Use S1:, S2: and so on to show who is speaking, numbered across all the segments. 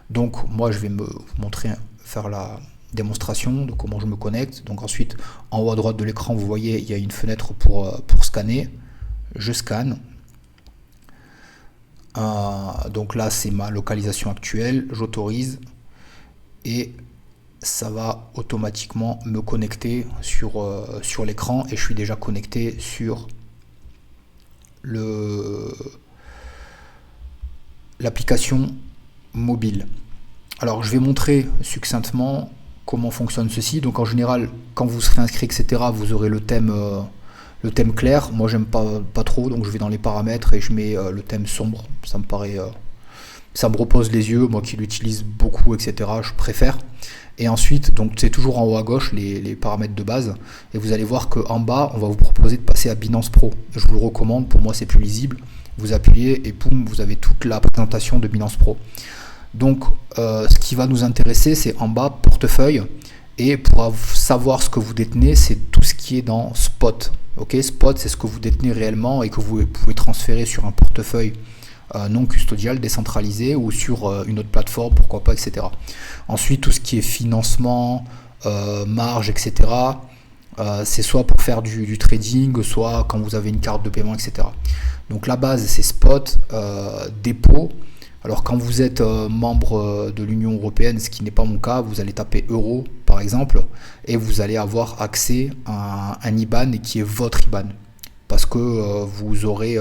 S1: Donc moi je vais vous montrer, faire la démonstration de comment je me connecte. Donc ensuite, en haut à droite de l'écran, vous voyez, il y a une fenêtre pour scanner. Je scanne. Donc là, c'est ma localisation actuelle. J'autorise et ça va automatiquement me connecter sur l'écran et je suis déjà connecté sur l'application mobile. Alors je vais montrer succinctement comment fonctionne ceci. Donc en général, quand vous serez inscrit, etc., vous aurez le thème clair. Moi j'aime pas trop, donc je vais dans les paramètres et je mets le thème sombre. Ça me paraît, ça me repose les yeux, moi qui l'utilise beaucoup, etc. Je préfère. Et ensuite, donc c'est toujours en haut à gauche les paramètres de base. Et vous allez voir qu'en bas, on va vous proposer de passer à Binance Pro. Je vous le recommande, pour moi c'est plus lisible. Vous appuyez et poum, vous avez toute la présentation de Binance Pro. Donc ce qui va nous intéresser, c'est en bas, portefeuille. Et pour savoir ce que vous détenez, c'est tout ce qui est dans Spot. Ok, Spot, c'est ce que vous détenez réellement et que vous pouvez transférer sur un portefeuille non custodial, décentralisé ou sur une autre plateforme, pourquoi pas, etc. Ensuite, tout ce qui est financement, marge, etc. C'est soit pour faire du trading, soit quand vous avez une carte de paiement, etc. Donc la base, c'est Spot, dépôt. Alors quand vous êtes membre de l'Union Européenne, ce qui n'est pas mon cas, vous allez taper euro par exemple et vous allez avoir accès à un IBAN qui est votre IBAN. Parce que vous aurez...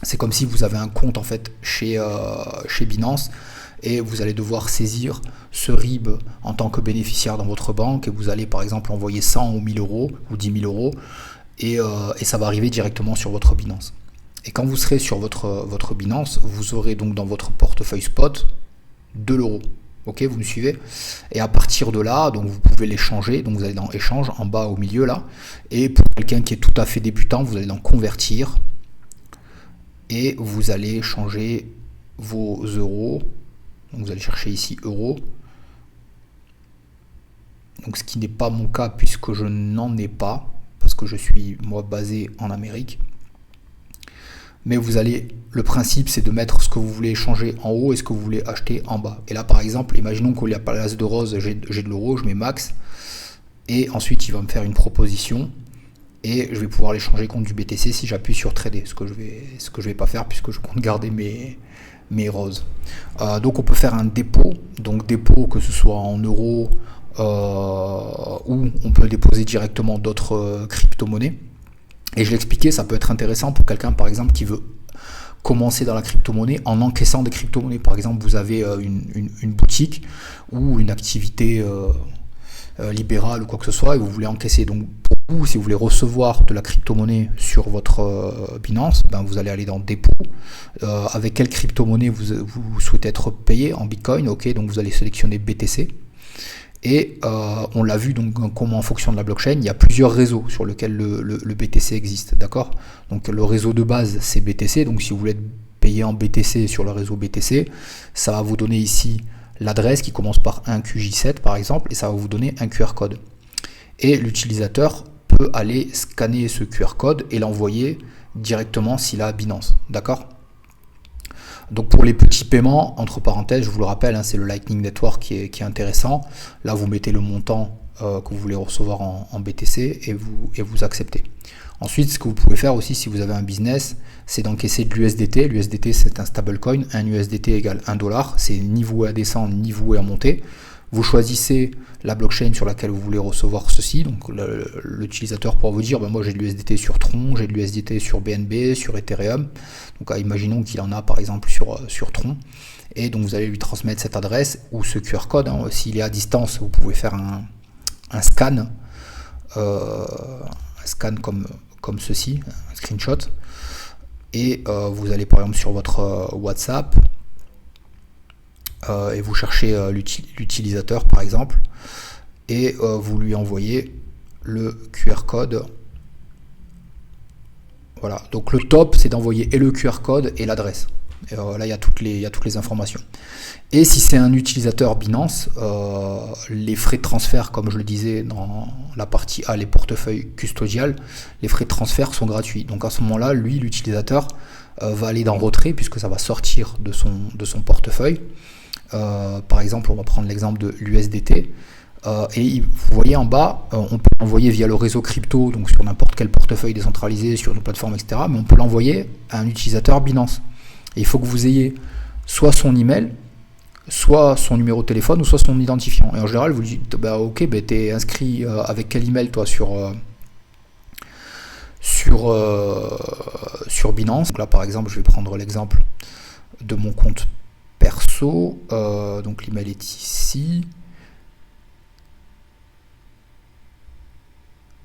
S1: c'est comme si vous avez un compte en fait chez Binance et vous allez devoir saisir ce RIB en tant que bénéficiaire dans votre banque et vous allez par exemple envoyer 100 ou 1000 euros ou 10 000 euros et ça va arriver directement sur votre Binance. Et quand vous serez sur votre Binance, vous aurez donc dans votre portefeuille Spot de l'euro. Ok, vous me suivez? Et à partir de là, donc vous pouvez l'échanger. Donc vous allez dans échange en bas au milieu là. Et pour quelqu'un qui est tout à fait débutant, vous allez dans convertir. Et vous allez changer vos euros. Donc vous allez chercher ici euros. Donc ce qui n'est pas mon cas puisque je n'en ai pas. Parce que je suis moi basé en Amérique. Mais vous allez, le principe c'est de mettre ce que vous voulez échanger en haut et ce que vous voulez acheter en bas. Et là par exemple, imaginons qu'au lieu de Palace de Rose, j'ai de l'euro, je mets max. Et ensuite il va me faire une proposition. Et je vais pouvoir l'échanger contre du BTC si j'appuie sur trader. Ce que je vais pas faire puisque je compte garder mes roses. Donc on peut faire un dépôt. Donc dépôt que ce soit en euros ou on peut déposer directement d'autres crypto-monnaies. Et je l'expliquais, ça peut être intéressant pour quelqu'un par exemple qui veut commencer dans la crypto-monnaie en encaissant des crypto-monnaies. Par exemple, vous avez une boutique ou une activité libérale ou quoi que ce soit et vous voulez encaisser. Donc pour vous, si vous voulez recevoir de la crypto-monnaie sur votre Binance, ben vous allez aller dans dépôt. Avec quelle crypto-monnaie vous souhaitez être payé en Bitcoin? Ok, donc vous allez sélectionner BTC. Et on l'a vu donc comment en fonction de la blockchain, il y a plusieurs réseaux sur lesquels le BTC existe, d'accord? Donc le réseau de base c'est BTC, donc si vous voulez être payé en BTC sur le réseau BTC, ça va vous donner ici l'adresse qui commence par 1QJ7 par exemple, et ça va vous donner un QR code. Et l'utilisateur peut aller scanner ce QR code et l'envoyer directement s'il a Binance, d'accord? Donc pour les petits paiements, entre parenthèses, je vous le rappelle, hein, c'est le Lightning Network qui est intéressant. Là, vous mettez le montant que vous voulez recevoir en BTC et vous acceptez. Ensuite, ce que vous pouvez faire aussi si vous avez un business, c'est d'encaisser de l'USDT. L'USDT, c'est un stablecoin. Un USDT égale $1. C'est ni voué à descendre, ni voué à monter. Vous choisissez la blockchain sur laquelle vous voulez recevoir ceci. Donc l'utilisateur pourra vous dire, ben moi j'ai de l'USDT sur Tron, j'ai de l'USDT sur BNB, sur Ethereum. Donc imaginons qu'il en a par exemple sur Tron. Et donc vous allez lui transmettre cette adresse ou ce QR code. Hein. S'il est à distance, vous pouvez faire un scan. Un scan comme ceci, un screenshot. Et vous allez par exemple sur votre WhatsApp. Et vous cherchez l'utilisateur par exemple et vous lui envoyez le QR code. Voilà, donc le top c'est d'envoyer et le QR code et l'adresse. Là il y a toutes les informations. Et si c'est un utilisateur Binance, les frais de transfert, comme je le disais dans la partie A, les portefeuilles custodiales, les frais de transfert sont gratuits. Donc à ce moment-là, lui, l'utilisateur, va aller dans retrait puisque ça va sortir de son portefeuille. Par exemple, on va prendre l'exemple de l'USDT. Et vous voyez en bas, on peut l'envoyer via le réseau crypto, donc sur n'importe quel portefeuille décentralisé, sur une plateforme, etc. Mais on peut l'envoyer à un utilisateur Binance. Et il faut que vous ayez soit son email, soit son numéro de téléphone, ou soit son identifiant. Et en général, vous dites, bah, ok, bah, t'es inscrit avec quel email toi sur Binance. Donc là, par exemple, je vais prendre l'exemple de mon compte perso. Donc l'email est ici.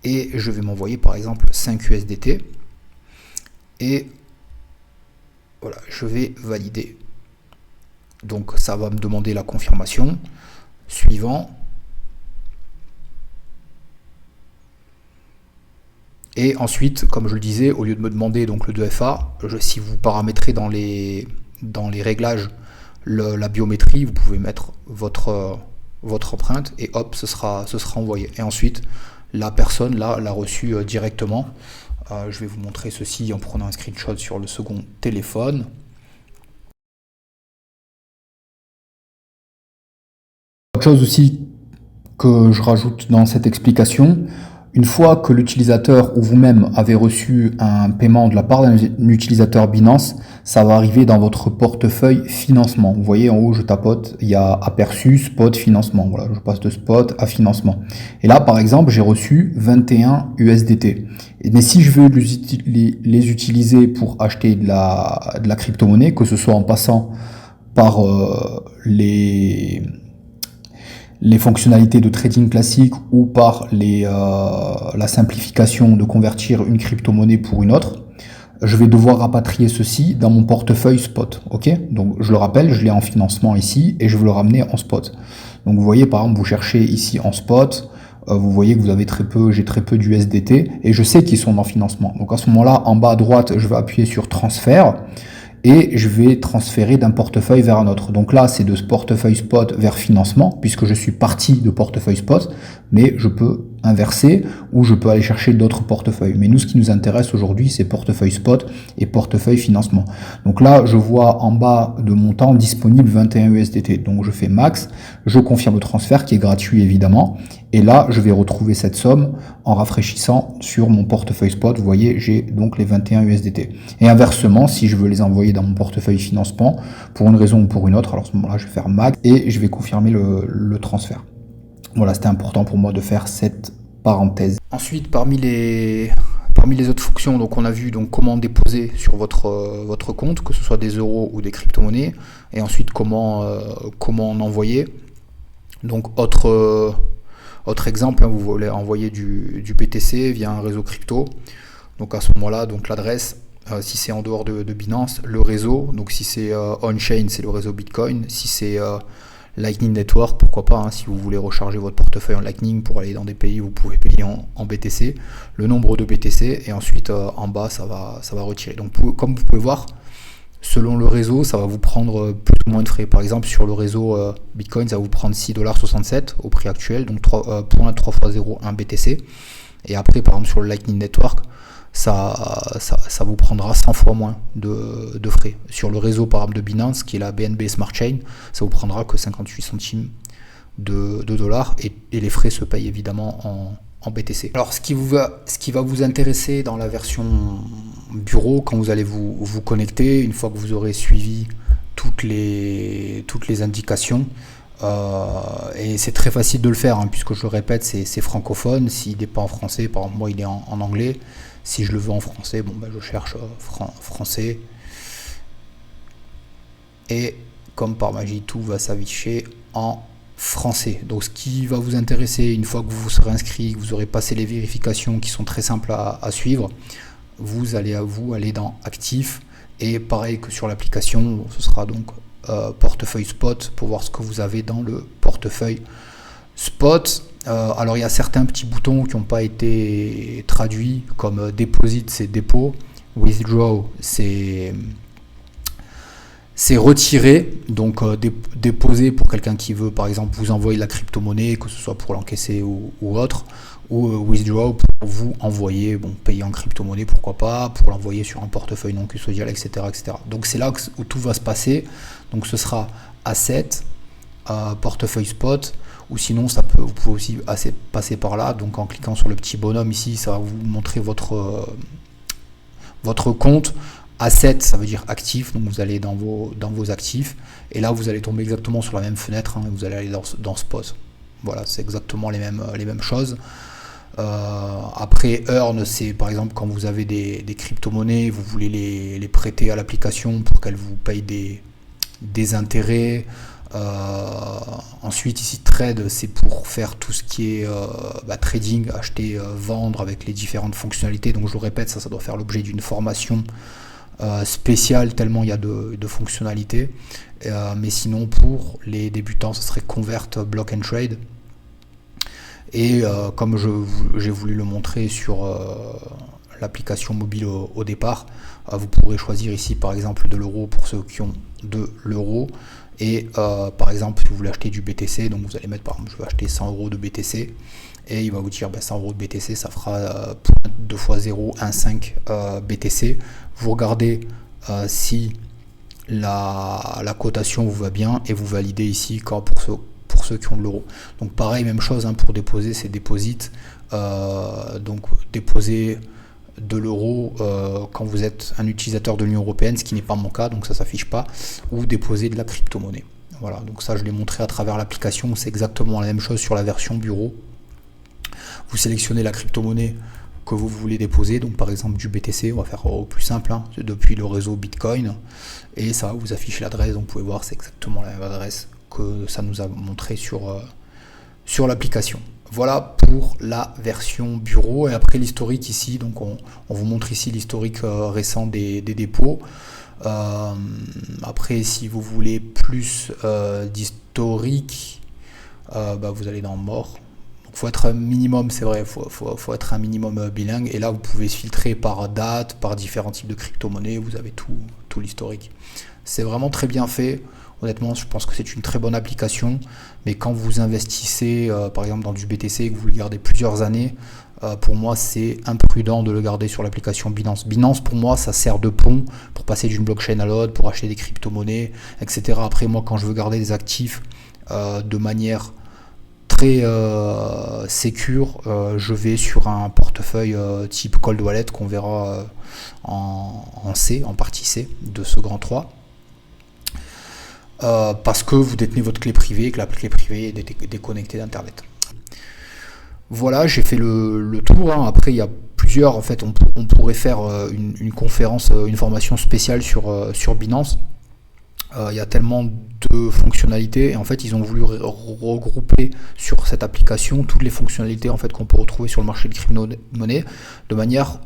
S1: Et je vais m'envoyer par exemple 5 USDT. Et voilà, je vais valider. Donc ça va me demander la confirmation. Suivant. Et ensuite, comme je le disais, au lieu de me demander donc le 2FA, si vous paramétrez dans les réglages la biométrie, vous pouvez mettre votre empreinte et hop, ce sera envoyé. Et ensuite, la personne là l'a reçu directement. Je vais vous montrer ceci en prenant un screenshot sur le second téléphone. Autre chose aussi que je rajoute dans cette explication, une fois que l'utilisateur ou vous-même avez reçu un paiement de la part d'un utilisateur Binance, ça va arriver dans votre portefeuille financement. Vous voyez en haut, je tapote, il y a aperçu, spot, financement. Voilà, je passe de spot à financement. Et là, par exemple, j'ai reçu 21 USDT. Mais si je veux les utiliser pour acheter de la crypto-monnaie, que ce soit en passant par les fonctionnalités de trading classique ou par la simplification de convertir une crypto-monnaie pour une autre, je vais devoir rapatrier ceci dans mon portefeuille spot. Ok, donc je le rappelle, je l'ai en financement ici et je veux le ramener en spot. Donc vous voyez, par exemple, vous cherchez ici en spot, vous voyez que vous avez j'ai très peu d'USDT et je sais qu'ils sont en financement. Donc à ce moment-là, en bas à droite, je vais appuyer sur transfert. Et je vais transférer d'un portefeuille vers un autre. Donc là, c'est de ce portefeuille spot vers financement, puisque je suis parti de portefeuille spot, mais je peux inverser ou je peux aller chercher d'autres portefeuilles. Mais nous, ce qui nous intéresse aujourd'hui, c'est portefeuille spot et portefeuille financement. Donc là, je vois en bas de montant disponible 21 USDT. Donc je fais max, je confirme le transfert qui est gratuit évidemment. Et là, je vais retrouver cette somme en rafraîchissant sur mon portefeuille spot. Vous voyez, j'ai donc les 21 USDT. Et inversement, si je veux les envoyer dans mon portefeuille financement, pour une raison ou pour une autre, alors à ce moment-là, je vais faire max et je vais confirmer le transfert. Voilà, c'était important pour moi de faire cette parenthèse. Ensuite, parmi les autres fonctions, donc on a vu donc comment déposer sur votre compte, que ce soit des euros ou des crypto-monnaies, et ensuite comment en envoyer. Donc autre exemple, vous voulez envoyer du BTC via un réseau crypto. Donc à ce moment-là, donc l'adresse, si c'est en dehors de Binance, le réseau. Donc si c'est on-chain, c'est le réseau Bitcoin. Si c'est Lightning Network, pourquoi pas, hein, si vous voulez recharger votre portefeuille en Lightning pour aller dans des pays, vous pouvez payer en BTC, le nombre de BTC, et ensuite en bas, ça va retirer. Donc comme vous pouvez voir, selon le réseau, ça va vous prendre plus ou moins de frais. Par exemple, sur le réseau Bitcoin, ça va vous prendre 6,67$ au prix actuel, donc 3 x 0,1 BTC. Et après, par exemple, sur le Lightning Network, ça vous prendra 100 fois moins de frais. Sur le réseau, par exemple, de Binance, qui est la BNB Smart Chain, ça vous prendra que 58 centimes de dollars, et les frais se payent évidemment en BTC. Alors ce qui va vous intéresser dans la version bureau, quand vous allez vous connecter, une fois que vous aurez suivi toutes les indications, et c'est très facile de le faire, hein, puisque je le répète, c'est francophone. S'il n'est pas en français, par exemple moi il est en anglais, si je le veux en français, bon, je cherche français, et comme par magie tout va s'afficher en français. Donc ce qui va vous intéresser, une fois que vous vous serez inscrit, que vous aurez passé les vérifications qui sont très simples à suivre, vous allez aller dans actif, et pareil que sur l'application, ce sera donc portefeuille spot pour voir ce que vous avez dans le portefeuille spot. Alors il y a certains petits boutons qui n'ont pas été traduits, comme deposit c'est dépôt, withdraw c'est retirer, donc déposer pour quelqu'un qui veut par exemple vous envoyer de la crypto-monnaie, que ce soit pour l'encaisser ou autre, ou withdraw pour vous envoyer, payer en crypto-monnaie pourquoi pas, pour l'envoyer sur un portefeuille non custodial, etc. Donc c'est là où tout va se passer. Donc ce sera asset, portefeuille spot, ou sinon vous pouvez aussi passer par là. Donc en cliquant sur le petit bonhomme ici, ça va vous montrer votre compte. Asset, ça veut dire actif, donc vous allez dans vos actifs, et là vous allez tomber exactement sur la même fenêtre, hein, et vous allez aller dans spot. Voilà, c'est exactement les mêmes choses. Après, earn, c'est par exemple quand vous avez des crypto-monnaies, vous voulez les prêter à l'application pour qu'elle vous paye des intérêts. Ensuite, ici, trade, c'est pour faire tout ce qui est trading, acheter, vendre avec les différentes fonctionnalités. Donc, je le répète, ça doit faire l'objet d'une formation spéciale, tellement il y a de fonctionnalités. Mais sinon, pour les débutants, ça serait convert, block and trade. Et comme j'ai voulu le montrer sur l'application mobile au départ, vous pourrez choisir ici par exemple de l'euro pour ceux qui ont de l'euro, et par exemple si vous voulez acheter du BTC, donc vous allez mettre par exemple je vais acheter 100 euros de BTC, et il va vous dire 100 euros de BTC ça fera 2 x 0,15 BTC. Vous regardez si la cotation vous va bien et vous validez ici pour ceux qui ont de l'euro. Donc pareil, même chose hein, pour déposer, c'est deposit. Donc déposer de l'euro quand vous êtes un utilisateur de l'Union européenne, ce qui n'est pas mon cas, donc ça s'affiche pas, ou déposer de la crypto-monnaie. Voilà, donc ça je l'ai montré à travers l'application, c'est exactement la même chose sur la version bureau. Vous sélectionnez la crypto-monnaie que vous voulez déposer, donc par exemple du BTC, on va faire au plus simple, hein, depuis le réseau Bitcoin, et ça va vous afficher l'adresse, donc vous pouvez voir c'est exactement la même adresse que ça nous a montré sur l'application. Voilà pour la version bureau, et après l'historique ici, donc on vous montre ici l'historique récent des dépôts. Après si vous voulez plus d'historique, vous allez dans mort. Il faut être un minimum, c'est vrai, faut être un minimum bilingue, et là vous pouvez filtrer par date, par différents types de crypto-monnaies, vous avez tout l'historique. C'est vraiment très bien fait. Honnêtement, je pense que c'est une très bonne application, mais quand vous investissez par exemple dans du BTC et que vous le gardez plusieurs années, pour moi c'est imprudent de le garder sur l'application Binance. Binance pour moi ça sert de pont pour passer d'une blockchain à l'autre, pour acheter des crypto-monnaies, etc. Après moi quand je veux garder des actifs de manière très sécure, je vais sur un portefeuille type Cold Wallet qu'on verra en C, en partie C de ce grand 3. Parce que vous détenez votre clé privée et que la clé privée est déconnectée d'internet. Voilà, j'ai fait le tour, hein. Après il y a plusieurs, en fait on pourrait faire une conférence, une formation spéciale sur Binance. Il y a tellement de fonctionnalités, et en fait ils ont voulu regrouper sur cette application toutes les fonctionnalités en fait qu'on peut retrouver sur le marché de crypto-monnaie, de manière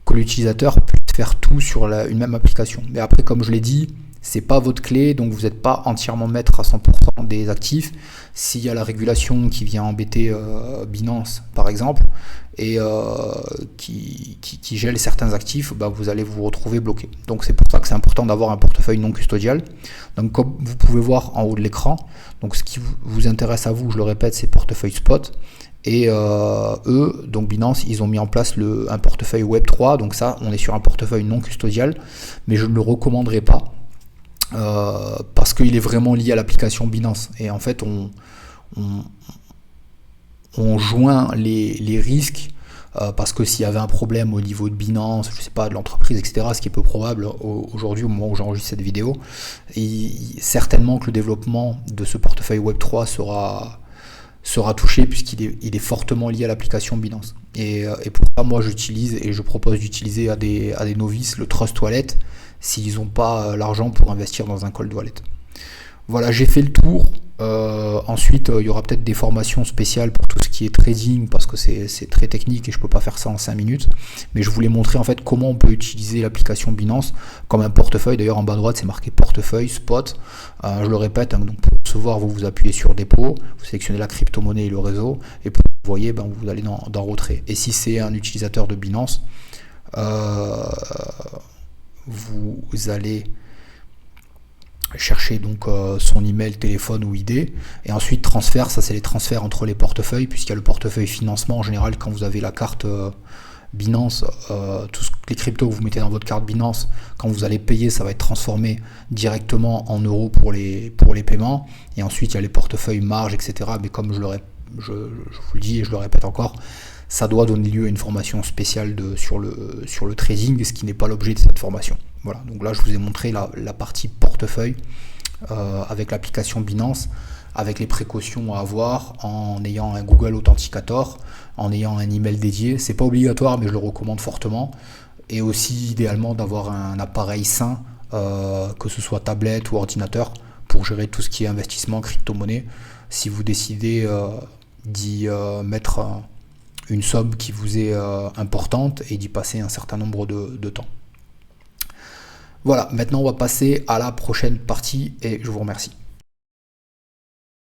S1: que l'utilisateur puisse faire tout sur une même application. Mais après, comme je l'ai dit, c'est pas votre clé, donc vous n'êtes pas entièrement maître à 100% des actifs. S'il y a la régulation qui vient embêter Binance par exemple, et qui gèle certains actifs, vous allez vous retrouver bloqué. Donc c'est pour ça que c'est important d'avoir un portefeuille non custodial. Donc comme vous pouvez voir en haut de l'écran, donc ce qui vous intéresse à vous, je le répète, c'est portefeuille spot. Et eux, donc Binance, ils ont mis en place un portefeuille Web3, donc ça on est sur un portefeuille non custodial, mais je ne le recommanderais pas. Parce qu'il est vraiment lié à l'application Binance, et en fait on joint les risques, parce que s'il y avait un problème au niveau de Binance, je sais pas, de l'entreprise, etc., ce qui est peu probable aujourd'hui au moment où j'enregistre cette vidéo, certainement que le développement de ce portefeuille Web3 sera touché, puisqu'il est fortement lié à l'application Binance. Et pour ça, moi j'utilise et je propose d'utiliser à des novices le Trust Wallet s'ils n'ont pas l'argent pour investir dans un cold wallet. Voilà, j'ai fait le tour. Ensuite, il y aura peut-être des formations spéciales pour tout ce qui est trading, parce que c'est très technique et je ne peux pas faire ça en 5 minutes. Mais je voulais montrer en fait comment on peut utiliser l'application Binance comme un portefeuille. D'ailleurs, en bas à droite, c'est marqué portefeuille, spot. Je le répète, hein, donc pour recevoir, vous appuyez sur dépôt, vous sélectionnez la crypto-monnaie et le réseau, et pour envoyer, vous allez dans retrait. Et si c'est un utilisateur de Binance, vous allez chercher donc son email, téléphone ou ID, et ensuite transfert, ça c'est les transferts entre les portefeuilles, puisqu'il y a le portefeuille financement en général. Quand vous avez la carte Binance, les cryptos que vous mettez dans votre carte Binance, quand vous allez payer, ça va être transformé directement en euros pour les paiements. Et ensuite, il y a les portefeuilles marge, etc. Mais comme je vous le dis et je le répète encore, ça doit donner lieu à une formation spéciale sur le trading, ce qui n'est pas l'objet de cette formation. Voilà, donc là je vous ai montré la partie portefeuille avec l'application Binance, avec les précautions à avoir en ayant un Google Authenticator, en ayant un email dédié. C'est pas obligatoire, mais je le recommande fortement. Et aussi idéalement d'avoir un appareil sain, que ce soit tablette ou ordinateur, pour gérer tout ce qui est investissement crypto-monnaie. Si vous décidez d'y mettre une somme qui vous est importante et d'y passer un certain nombre de temps. Voilà, maintenant on va passer à la prochaine partie et je vous remercie.